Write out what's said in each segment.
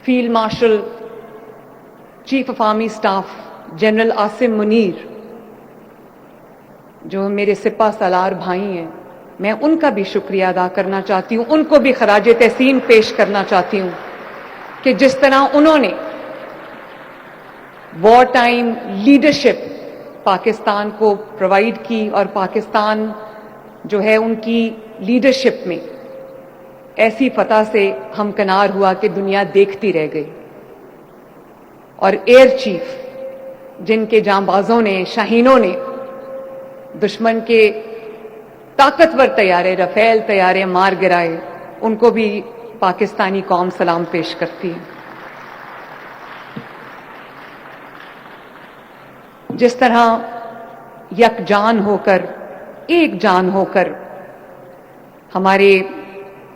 Field marshal chief of army staff general Asim Munir, جو میرے سپہ سالار بھائی ہیں، میں ان کا بھی شکریہ ادا کرنا چاہتی ہوں، ان کو بھی خراج تحسین پیش کرنا چاہتی ہوں کہ جس طرح انہوں نے وار ٹائم لیڈرشپ پاکستان کو پرووائڈ کی، اور پاکستان جو ہے ان کی لیڈرشپ میں ایسی فتح سے ہمکنار ہوا کہ دنیا دیکھتی رہ گئی، اور ایئر چیف جن کے جانبازوں نے، شاہینوں نے دشمن کے طاقتور طیارے، رفیل طیارے مار گرائے، ان کو بھی پاکستانی قوم سلام پیش کرتی ہے۔ جس طرح یکجان ہو کر، ایک جان ہو کر ہمارے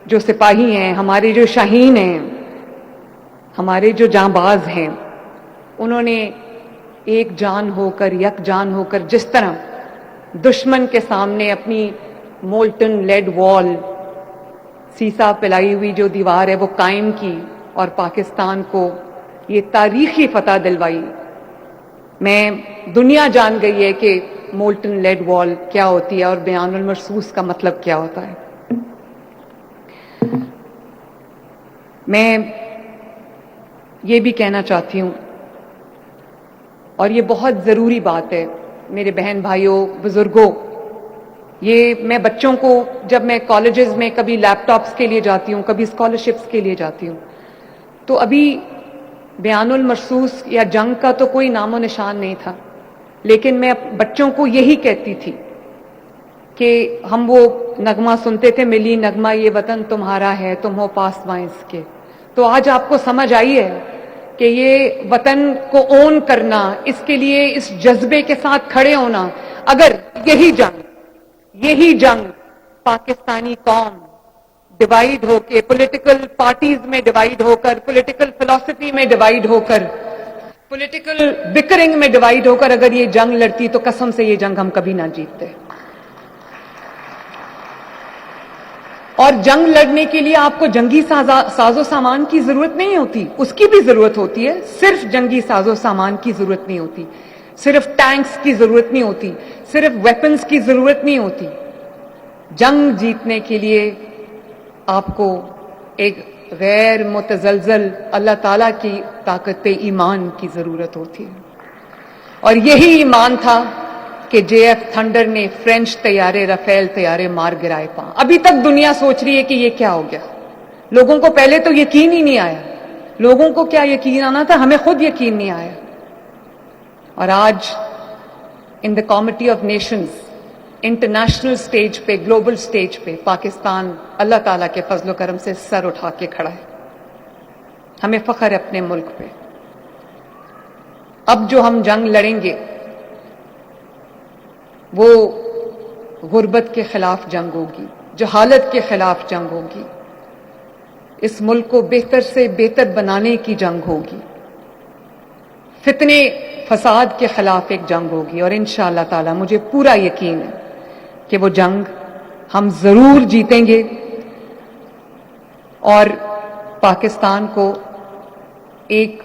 جو سپاہی ہیں، ہمارے جو شاہین ہیں، ہمارے جو جانباز ہیں، انہوں نے ایک جان ہو کر، یک جان ہو کر جس طرح دشمن کے سامنے اپنی مولٹن لیڈ وال، سیسا پلائی ہوئی جو دیوار ہے وہ قائم کی اور پاکستان کو یہ تاریخی فتح دلوائی۔ میں دنیا جان گئی ہے کہ مولٹن لیڈ وال کیا ہوتی ہے اور بیان المرصوص کا مطلب کیا ہوتا ہے۔ میں یہ بھی کہنا چاہتی ہوں، اور یہ بہت ضروری بات ہے میرے بہن بھائیوں، بزرگوں، یہ میں بچوں کو جب میں کالجز میں کبھی لیپ ٹاپس کے لیے جاتی ہوں، کبھی اسکالرشپس کے لیے جاتی ہوں، تو ابھی بیان المرصوص یا جنگ کا تو کوئی نام و نشان نہیں تھا، لیکن میں بچوں کو یہی کہتی تھی کہ ہم وہ نغمہ سنتے تھے، ملی نغمہ یہ وطن تمہارا ہے، تم ہو پاسباں اس کے، تو آج آپ کو سمجھ آئی ہے کہ یہ وطن کو اون کرنا، اس کے لیے اس جذبے کے ساتھ کھڑے ہونا، اگر یہی جنگ پاکستانی قوم ڈیوائیڈ ہو کے، پولیٹیکل پارٹیز میں ڈیوائیڈ ہو کر، پولیٹیکل فلسفی میں ڈیوائیڈ ہو کر، پولیٹیکل بکرنگ میں ڈیوائیڈ ہو کر اگر یہ جنگ لڑتی تو قسم سے یہ جنگ ہم کبھی نہ جیتتے۔ اور جنگ لڑنے کے لیے آپ کو جنگی ساز و سامان کی ضرورت نہیں ہوتی، اس کی بھی ضرورت ہوتی ہے، صرف جنگی ساز و سامان کی ضرورت نہیں ہوتی، صرف ٹینکس کی ضرورت نہیں ہوتی، صرف ویپنز کی ضرورت نہیں ہوتی۔ جنگ جیتنے کے لیے آپ کو ایک غیر متزلزل اللہ تعالیٰ کی طاقت ایمان کی ضرورت ہوتی ہے، اور یہی ایمان تھا کہ جے ایف تھنڈر نے فرینچ طیارے، رفیل طیارے مار گرائے پا۔ ابھی تک دنیا سوچ رہی ہے کہ یہ کیا ہو گیا، لوگوں کو پہلے تو یقین ہی نہیں آیا، لوگوں کو کیا یقین آنا تھا، ہمیں خود یقین نہیں آیا، اور آج in the committee of nations, international stage پہ، گلوبل سٹیج پہ پاکستان اللہ تعالیٰ کے فضل و کرم سے سر اٹھا کے کھڑا ہے۔ ہمیں فخر ہے اپنے ملک پہ۔ اب جو ہم جنگ لڑیں گے وہ غربت کے خلاف جنگ ہوگی، جہالت کے خلاف جنگ ہوگی، اس ملک کو بہتر سے بہتر بنانے کی جنگ ہوگی، فتنے فساد کے خلاف ایک جنگ ہوگی، اور انشاءاللہ تعالی مجھے پورا یقین ہے کہ وہ جنگ ہم ضرور جیتیں گے، اور پاکستان کو ایک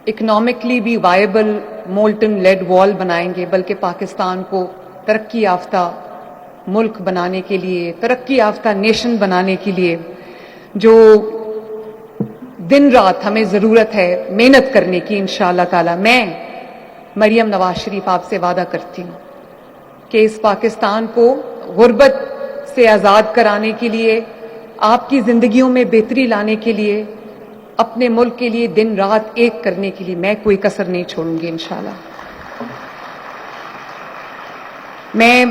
اکنامکلی بھی وائبل مولٹن لیڈ وال بنائیں گے، بلکہ پاکستان کو ترقی یافتہ ملک بنانے کے لیے، ترقی یافتہ نیشن بنانے کے لیے جو دن رات ہمیں ضرورت ہے محنت کرنے کی، انشاءاللہ تعالی میں مریم نواز شریف آپ سے وعدہ کرتی ہوں کہ اس پاکستان کو غربت سے آزاد کرانے کے لیے، آپ کی زندگیوں میں بہتری لانے کے لیے، اپنے ملک کے لیے دن رات ایک کرنے کے لیے میں کوئی کسر نہیں چھوڑوں گی انشاءاللہ۔ میں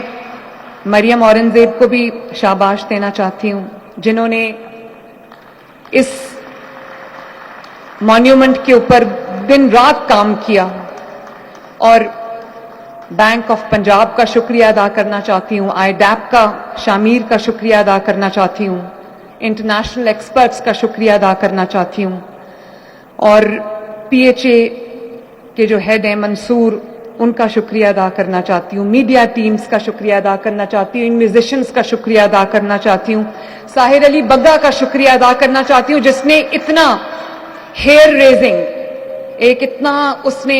مریم اورنگزیب کو بھی شاباش دینا چاہتی ہوں، جنہوں نے اس مانیومنٹ کے اوپر دن رات کام کیا، اور بینک آف پنجاب کا شکریہ ادا کرنا چاہتی ہوں، آئی ڈیپ کا، شامیر کا شکریہ ادا کرنا چاہتی ہوں، انٹرنیشنل ایکسپرٹس کا شکریہ ادا کرنا چاہتی ہوں، اور پی ایچ اے کے جو ہیڈ ہیں منصور ان کا شکریہ ادا کرنا چاہتی ہوں, میڈیا ٹیمز کا شکریہ ادا کرنا چاہتی ہوں, ان میوزیشنز کا شکریہ ادا کرنا چاہتی ہوں, ساحر علی بگا کا شکریہ ادا کرنا چاہتی ہوں جس نے اتنا ہیئر ریزنگ, ایک اتنا اس نے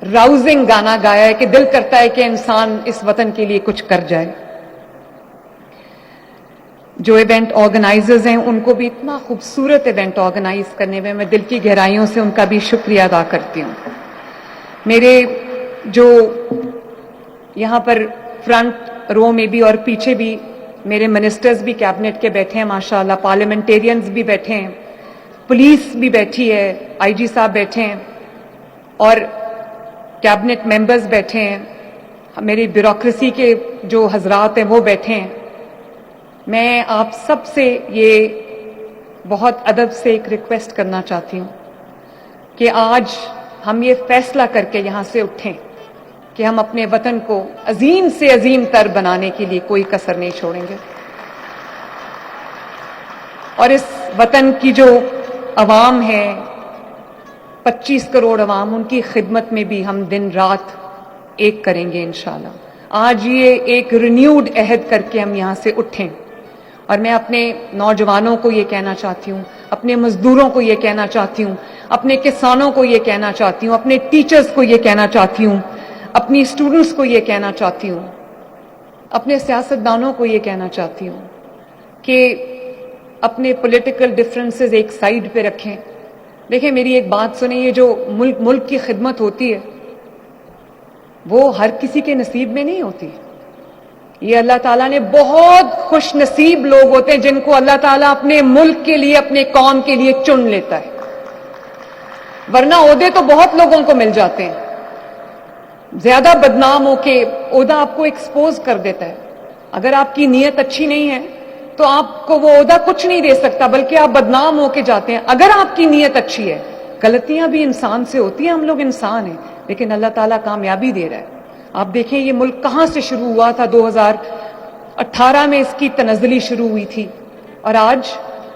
راؤزنگ گانا گایا ہے کہ دل کرتا ہے کہ انسان اس وطن کے لیے کچھ کر جائے. جو ایونٹ آرگنائزرز ہیں ان کو بھی اتنا خوبصورت ایونٹ آرگنائز کرنے میں دل کی گہرائیوں سے ان کا بھی شکریہ ادا کرتی ہوں. میرے جو یہاں پر فرنٹ رو میں بھی اور پیچھے بھی میرے منسٹرز بھی کیبنٹ کے بیٹھے ہیں ماشاءاللہ, پارلیمنٹیرینز بھی بیٹھے ہیں, پولیس بھی بیٹھی ہے, آئی جی صاحب بیٹھے ہیں اور کیبنٹ ممبرز بیٹھے ہیں, میری بیوروکریسی کے جو حضرات ہیں وہ بیٹھے ہیں. میں آپ سب سے یہ بہت ادب سے ایک ریکویسٹ کرنا چاہتی ہوں کہ آج ہم یہ فیصلہ کر کے یہاں سے اٹھیں کہ ہم اپنے وطن کو عظیم سے عظیم تر بنانے کے لیے کوئی کسر نہیں چھوڑیں گے, اور اس وطن کی جو عوام ہے 25 کروڑ عوام, ان کی خدمت میں بھی ہم دن رات ایک کریں گے انشاءاللہ. آج یہ ایک رینیوڈ عہد کر کے ہم یہاں سے اٹھیں, اور میں اپنے نوجوانوں کو یہ کہنا چاہتی ہوں, اپنے مزدوروں کو یہ کہنا چاہتی ہوں, اپنے کسانوں کو یہ کہنا چاہتی ہوں, اپنے ٹیچرز کو یہ کہنا چاہتی ہوں, اپنی اسٹوڈنٹس کو یہ کہنا چاہتی ہوں, اپنے سیاستدانوں کو یہ کہنا چاہتی ہوں کہ اپنے پولیٹیکل ڈفرینسز ایک سائیڈ پہ رکھیں. دیکھیں میری ایک بات سنیں, یہ جو ملک کی خدمت ہوتی ہے وہ ہر کسی کے نصیب میں نہیں ہوتی. یہ اللہ تعالیٰ نے بہت خوش نصیب لوگ ہوتے ہیں جن کو اللہ تعالیٰ اپنے ملک کے لیے, اپنے قوم کے لیے چن لیتا ہے, ورنہ عہدے تو بہت لوگوں کو مل جاتے ہیں. زیادہ بدنام ہو کے عہدہ آپ کو ایکسپوز کر دیتا ہے. اگر آپ کی نیت اچھی نہیں ہے تو آپ کو وہ عہدہ کچھ نہیں دے سکتا, بلکہ آپ بدنام ہو کے جاتے ہیں. اگر آپ کی نیت اچھی ہے, غلطیاں بھی انسان سے ہوتی ہیں, ہم لوگ انسان ہیں, لیکن اللہ تعالیٰ کامیابی دے رہا ہے. آپ دیکھیں یہ ملک کہاں سے شروع ہوا تھا, 2018 میں اس کی تنزلی شروع ہوئی تھی, اور آج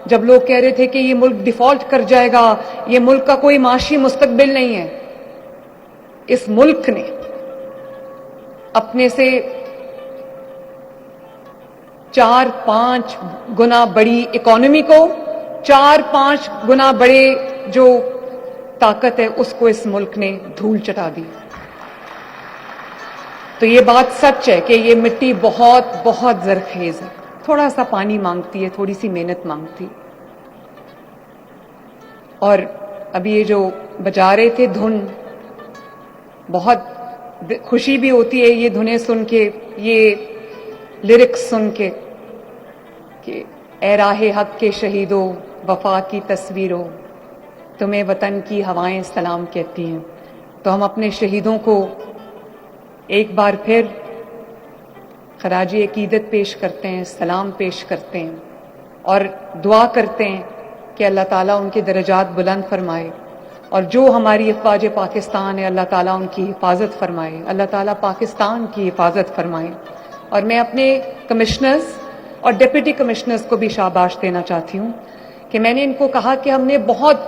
جب لوگ کہہ رہے تھے کہ یہ ملک ڈیفالٹ کر جائے گا, یہ ملک کا کوئی معاشی مستقبل نہیں ہے, اس ملک نے اپنے سے 4-5 گنا بڑی اکانومی کو, 4-5 گنا بڑے جو طاقت ہے اس کو اس ملک نے دھول چٹا دی. تو یہ بات سچ ہے کہ یہ مٹی بہت بہت زرخیز ہے, تھوڑا سا پانی مانگتی ہے, تھوڑی سی محنت مانگتی. اور ابھی یہ جو بجا رہے تھے دھن, بہت خوشی بھی ہوتی ہے یہ دھنیں سن کے, یہ لیرکس سن کے کہ اے راہ حق کے شہیدوں وفا کی تصویروں, تمہیں وطن کی ہوائیں سلام کہتی ہیں. تو ہم اپنے شہیدوں کو ایک بار پھر خراج عقیدت پیش کرتے ہیں, سلام پیش کرتے ہیں, اور دعا کرتے ہیں کہ اللہ تعالیٰ ان کے درجات بلند فرمائے, اور جو ہماری افواج پاکستان ہے اللہ تعالیٰ ان کی حفاظت فرمائے, اللہ تعالیٰ پاکستان کی حفاظت فرمائے. اور میں اپنے کمشنرز اور ڈپٹی کمشنرز کو بھی شاباش دینا چاہتی ہوں کہ میں نے ان کو کہا کہ ہم نے بہت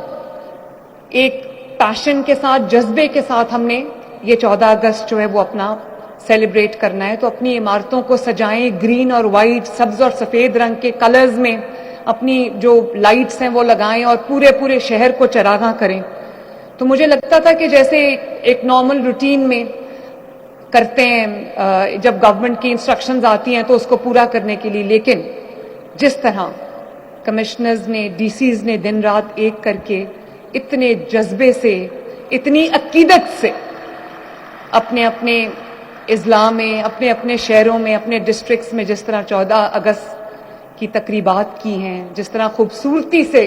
ایک پیشن کے ساتھ, جذبے کے ساتھ ہم نے یہ 14 اگست جو ہے وہ اپنا سیلیبریٹ کرنا ہے, تو اپنی عمارتوں کو سجائیں گرین اور وائٹ, سبز اور سفید رنگ کے کلرز میں, اپنی جو لائٹس ہیں وہ لگائیں اور پورے شہر کو چراغاں کریں. تو مجھے لگتا تھا کہ جیسے ایک نارمل روٹین میں کرتے ہیں جب گورنمنٹ کی انسٹرکشنز آتی ہیں تو اس کو پورا کرنے کے لیے, لیکن جس طرح کمشنرز نے, ڈی سیز نے دن رات ایک کر کے اتنے جذبے سے, اتنی عقیدت سے اپنے اپنے اضلاع میں, اپنے اپنے شہروں میں, اپنے ڈسٹرکٹس میں جس طرح 14 اگست کی تقریبات کی ہیں, جس طرح خوبصورتی سے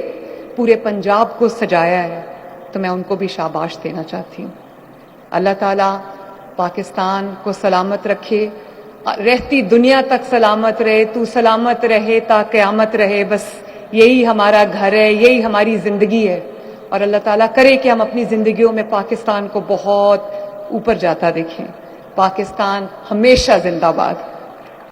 پورے پنجاب کو سجایا ہے, تو میں ان کو بھی شاباش دینا چاہتی ہوں. اللہ تعالیٰ پاکستان کو سلامت رکھے, رہتی دنیا تک سلامت رہے, تو سلامت رہے تا قیامت رہے, بس یہی ہمارا گھر ہے, یہی ہماری زندگی ہے. اور اللہ تعالیٰ کرے کہ ہم اپنی زندگیوں میں پاکستان کو بہت اوپر جاتا دیکھیں. پاکستان ہمیشہ زندہ باد.